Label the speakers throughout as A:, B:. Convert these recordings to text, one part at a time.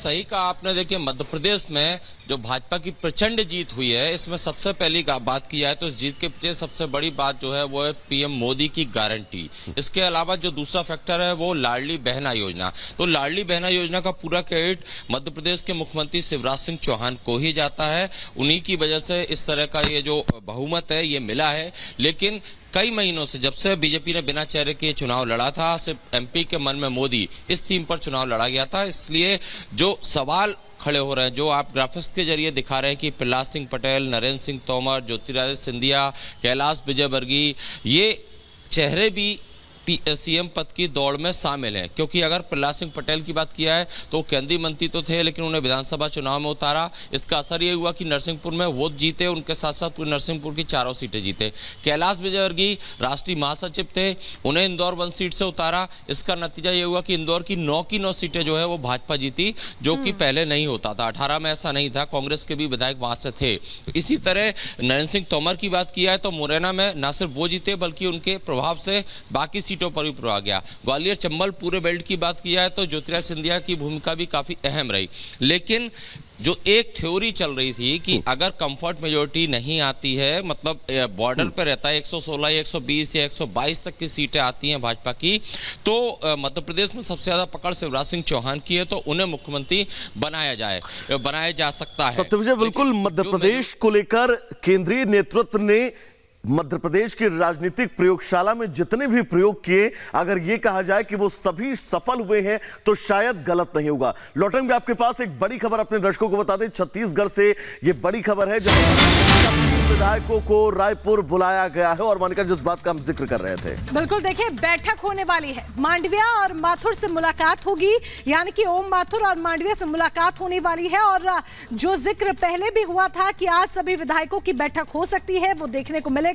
A: सही कहा आपने। देखिए, मध्य प्रदेश में जो भाजपा की प्रचंड जीत हुई है, इसमें सबसे पहली बात की जाए तो इस जीत के पीछे सबसे बड़ी बात जो है वो है पीएम मोदी की गारंटी। इसके अलावा जो दूसरा फैक्टर है वो लाडली बहना योजना। तो लाडली बहना योजना का पूरा क्रेडिट मध्य प्रदेश के मुख्यमंत्री शिवराज सिंह चौहान को ही जाता है। उन्हीं की वजह से इस तरह का ये जो बहुमत है ये मिला है। लेकिन कई महीनों से, जब से बीजेपी ने बिना चेहरे के चुनाव लड़ा था, सिर्फ एमपी के मन में मोदी इस थीम पर चुनाव लड़ा गया था। इसलिए जो सवाल खड़े हो रहे हैं, जो आप ग्राफिक्स के जरिए दिखा रहे हैं कि प्रहलाद सिंह पटेल, नरेंद्र सिंह तोमर, ज्योतिरादित्य सिंधिया, कैलाश विजयवर्गीय, ये चेहरे भी सीएम पद की दौड़ में शामिल है। क्योंकि अगर प्रहलाद सिंह पटेल की बात किया है तो केंद्रीय मंत्री तो थे, लेकिन उन्हें विधानसभा चुनाव में उतारा। इसका असर ये हुआ कि नरसिंहपुर में वो जीते, उनके साथ साथ नरसिंहपुर की 4 सीटें जीते। कैलाश विजयवर्गीय राष्ट्रीय महासचिव थे, उन्हें इंदौर 1 सीट से उतारा। इसका नतीजा ये हुआ कि इंदौर की 9 की 9 सीटें जो है वो भाजपा जीती, जो कि पहले नहीं होता था। 18 में ऐसा नहीं था, कांग्रेस के भी विधायक वहां से थे। इसी तरह नरेंद्र सिंह तोमर की बात किया है तो मुरैना में न सिर्फ वो जीते बल्कि उनके प्रभाव से बाकी सीटों पर भी प्रभाव गया। ग्वालियर चंबल पूरे बेल्ट की बात किया है तो ज्योतिरादित्य सिंधिया की भूमिका भी काफी अहम रही। लेकिन जो एक थ्योरी चल रही थी कि अगर कंफर्ट मेजोरिटी नहीं आती है, मतलब बॉर्डर पे रहता है, 116 या 120 या 122 तक की सीटें आती हैं भाजपा की, तो मध्य प्रदेश में सबसे ज्यादा पकड़ शिवराज सिंह चौहान की है, तो उन्हें मुख्यमंत्री बनाया जा सकता है।
B: सत्यविजय, बिल्कुल मध्य प्रदेश को लेकर केंद्रीय नेतृत्व ने मध्य प्रदेश की राजनीतिक प्रयोगशाला में जितने भी प्रयोग किए, अगर यह कहा जाए कि वो सभी सफल हुए हैं तो शायद गलत नहीं होगा। लौटेंगे आपके पास, एक बड़ी खबर अपने दर्शकों को बता दें। छत्तीसगढ़ से यह बड़ी खबर है, जब विधायकों को रायपुर बुलाया गया है। और मानिका, जिस बात का हम जिक्र कर रहे थे,
C: बिल्कुल देखिए, बैठक होने वाली है। मांडविया और माथुर से मुलाकात होगी, यानी कि ओम माथुर और मांडविया से मुलाकात होने वाली है। और जो जिक्र पहले भी हुआ था कि आज सभी विधायकों की बैठक हो सकती है, वो देखने को मिलेगा।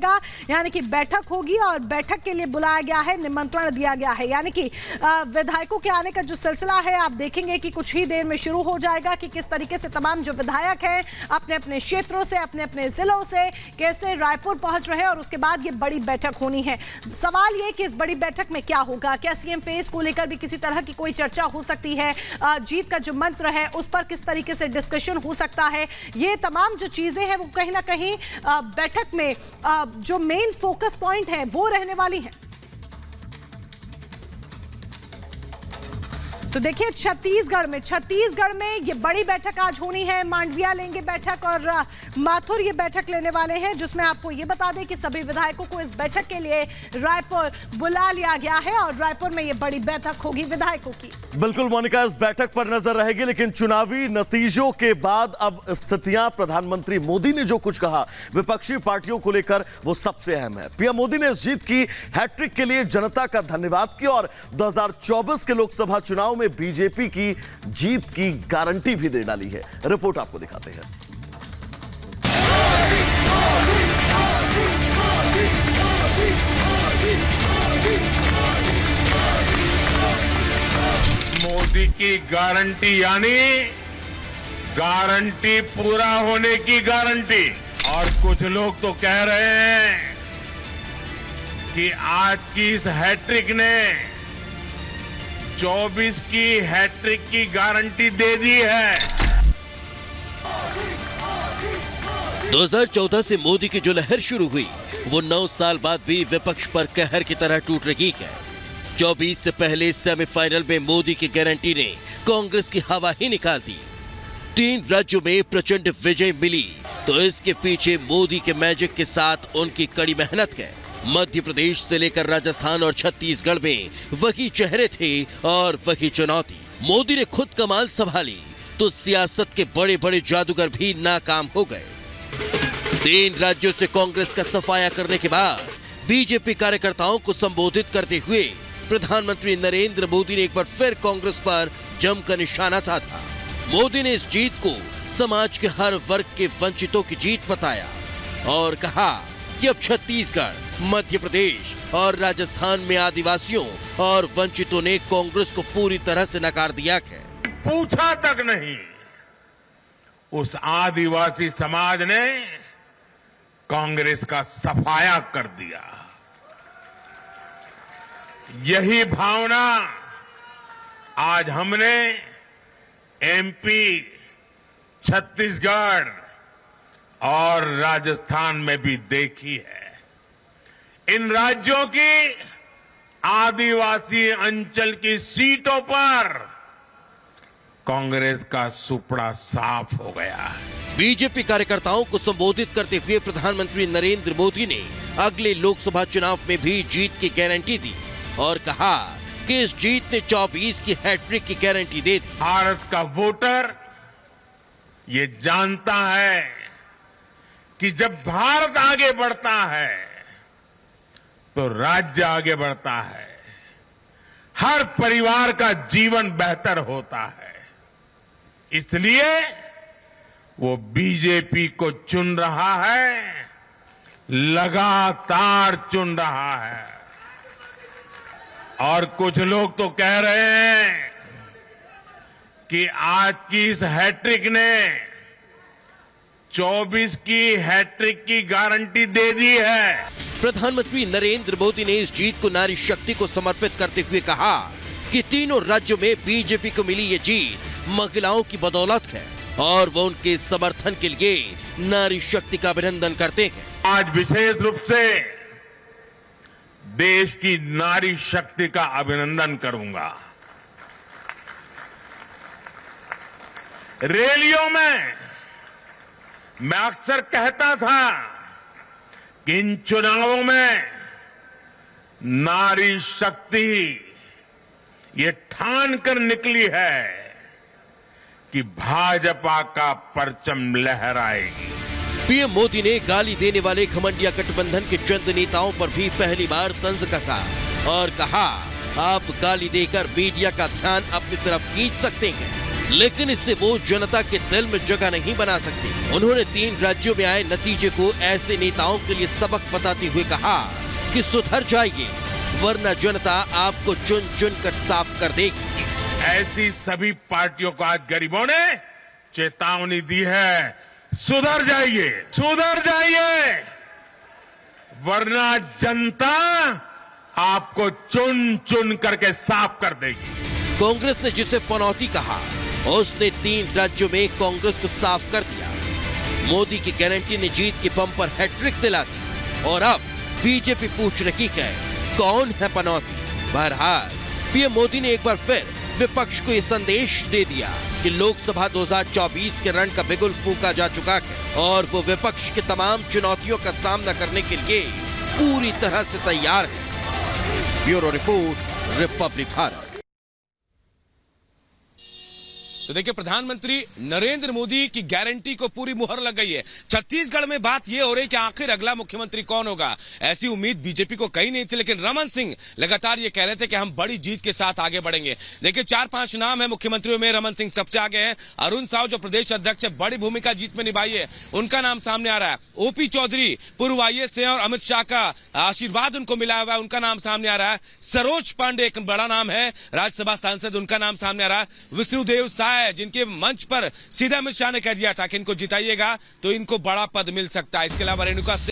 C: यानी कि बैठक होगी और बैठक के लिए बुलाया गया है, निमंत्रण दिया गया है। यानी कि विधायकों के आने का जो सिलसिला है, आप देखेंगे कि कुछ ही देर में शुरू हो जाएगा कि किस तरीके से तमाम जो विधायक हैं अपने अपने क्षेत्रों से, अपने अपने जिलों से कैसे रायपुर पहुंच रहे हैं। और उसके बाद ये बड़ी बैठक होनी है। सवाल ये कि इस बड़ी बैठक में क्या होगा, क्या सीएम फेस को लेकर भी किसी तरह की कोई चर्चा हो सकती है, जीत का जो मंत्र है उस पर किस तरीके से डिस्कशन हो सकता है, ये तमाम जो चीजें हैं वो कहीं ना कहीं बैठक में जो मेन फोकस पॉइंट है वो रहने वाली है। तो देखिए, छत्तीसगढ़ में ये बड़ी बैठक आज होनी है। मांडविया लेंगे बैठक और माथुर ये बैठक लेने वाले हैं, जिसमें आपको ये बता दें कि सभी विधायकों को इस बैठक के लिए रायपुर बुला लिया गया है और रायपुर में ये बड़ी बैठक होगी विधायकों की।
B: बिल्कुल मोनिका, इस बैठक पर नजर रहेगी। लेकिन चुनावी नतीजों के बाद अब स्थितियां, प्रधानमंत्री मोदी ने जो कुछ कहा विपक्षी पार्टियों को लेकर, वो सबसे अहम है। पीएम मोदी ने इस जीत की हैट्रिक के लिए जनता का धन्यवाद किया और 2024 के लोकसभा चुनाव में बीजेपी की जीत की गारंटी भी दे डाली है। रिपोर्ट आपको दिखाते हैं।
D: मोदी की गारंटी, यानी गारंटी पूरा होने की गारंटी। और कुछ लोग तो कह रहे हैं कि आज की इस हैट्रिक ने 24 की हैट्रिक की गारंटी दे दी है।
E: 2014 से मोदी की जो लहर शुरू हुई, वो 9 साल बाद भी विपक्ष पर कहर की तरह टूट रही है। 24 से पहले सेमीफाइनल में मोदी की गारंटी ने कांग्रेस की हवा ही निकाल दी। 3 राज्यों में प्रचंड विजय मिली, तो इसके पीछे मोदी के मैजिक के साथ उनकी कड़ी मेहनत है। मध्य प्रदेश से लेकर राजस्थान और छत्तीसगढ़ में वही चेहरे थे और वही चुनौती। मोदी ने खुद कमाल संभाली तो सियासत के बड़े बड़े जादूगर भी नाकाम हो गए। 3 राज्यों से कांग्रेस का सफाया करने के बाद बीजेपी कार्यकर्ताओं को संबोधित करते हुए प्रधानमंत्री नरेंद्र मोदी ने एक बार फिर कांग्रेस पर जमकर निशाना साधा। मोदी ने इस जीत को समाज के हर वर्ग के वंचितों की जीत बताया और कहा कि अब छत्तीसगढ़, मध्य प्रदेश और राजस्थान में आदिवासियों और वंचितों ने कांग्रेस को पूरी तरह से नकार दिया है।
D: पूछा तक नहीं, उस आदिवासी समाज ने कांग्रेस का सफाया कर दिया। यही भावना आज हमने एमपी, छत्तीसगढ़ और राजस्थान में भी देखी है। इन राज्यों की आदिवासी अंचल की सीटों पर कांग्रेस का सुपड़ा साफ हो गया है।
E: बीजेपी कार्यकर्ताओं को संबोधित करते हुए प्रधानमंत्री नरेंद्र मोदी ने अगले लोकसभा चुनाव में भी जीत की गारंटी दी और कहा कि इस जीत ने 24 की हैट्रिक की गारंटी दे दी।
D: भारत का वोटर ये जानता है कि जब भारत आगे बढ़ता है तो राज्य आगे बढ़ता है, हर परिवार का जीवन बेहतर होता है। इसलिए वो बीजेपी को चुन रहा है, लगातार चुन रहा है। और कुछ लोग तो कह रहे हैं कि आज की इस हैट्रिक ने 24 की हैट्रिक की गारंटी दे दी है।
E: प्रधानमंत्री नरेंद्र मोदी ने इस जीत को नारी शक्ति को समर्पित करते हुए कहा कि तीनों राज्यों में बीजेपी को मिली ये जीत महिलाओं की बदौलत है और वो उनके समर्थन के लिए नारी शक्ति का अभिनंदन करते हैं।
D: आज विशेष रूप से देश की नारी शक्ति का अभिनंदन करूंगा। रैलियों में मैं अक्सर कहता था कि इन चुनावों में नारी शक्ति ये ठान कर निकली है कि भाजपा का परचम लहराएगी।
E: पीएम मोदी ने गाली देने वाले घमंडिया गठबंधन के चंद नेताओं पर भी पहली बार तंज कसा और कहा, आप गाली देकर मीडिया का ध्यान अपनी तरफ खींच सकते हैं, लेकिन इससे वो जनता के दिल में जगह नहीं बना सकते। उन्होंने 3 राज्यों में आए नतीजे को ऐसे नेताओं के लिए सबक बताते हुए कहा कि सुधर जाइए, वरना जनता आपको चुन चुन कर साफ कर देगी।
D: ऐसी सभी पार्टियों को आज गरीबों ने चेतावनी दी है, सुधर जाइए, सुधर जाइए, वरना जनता आपको चुन चुन करके साफ कर देगी।
E: कांग्रेस ने जिसे पनौती कहा, उसने 3 राज्यों में कांग्रेस को साफ कर दिया। मोदी की गारंटी ने जीत के बम पर हैट्रिक दिला दी और अब बीजेपी पूछ रही है, कौन है पनौती। बहरहाल पीएम मोदी ने एक बार फिर विपक्ष को ये संदेश दे दिया कि लोकसभा 2024 के रण का बिगुल फूंका जा चुका है और वो विपक्ष के तमाम चुनौतियों का सामना करने के लिए पूरी तरह से तैयार है। Bureau report, Republic Bharat.
F: तो देखिए, प्रधानमंत्री नरेंद्र मोदी की गारंटी को पूरी मुहर लग गई है। छत्तीसगढ़ में बात यह हो रही है कि आखिर अगला मुख्यमंत्री कौन होगा। ऐसी उम्मीद बीजेपी को कहीं नहीं थी, लेकिन रमन सिंह लगातार ये कह रहे थे कि हम बड़ी जीत के साथ आगे बढ़ेंगे। देखिए, 4-5 नाम है मुख्यमंत्रियों में, रमन सिंह सबसे आगे हैं। अरुण साव जो प्रदेश अध्यक्ष है, बड़ी भूमिका जीत में निभाई है, उनका नाम सामने आ रहा है। ओपी चौधरी पूर्व आईएएस है और अमित शाह का आशीर्वाद उनको मिला हुआ है, उनका नाम सामने आ रहा है। सरोज पांडे एक बड़ा नाम है, राज्यसभा सांसद, उनका नाम सामने आ रहा है। विष्णुदेव साय जिनके मंच पर सीधा अमित शाह ने कह दिया था कि इनको जिताइएगा तो इनको बड़ा पद मिल सकता है। इसके अलावा रेणुका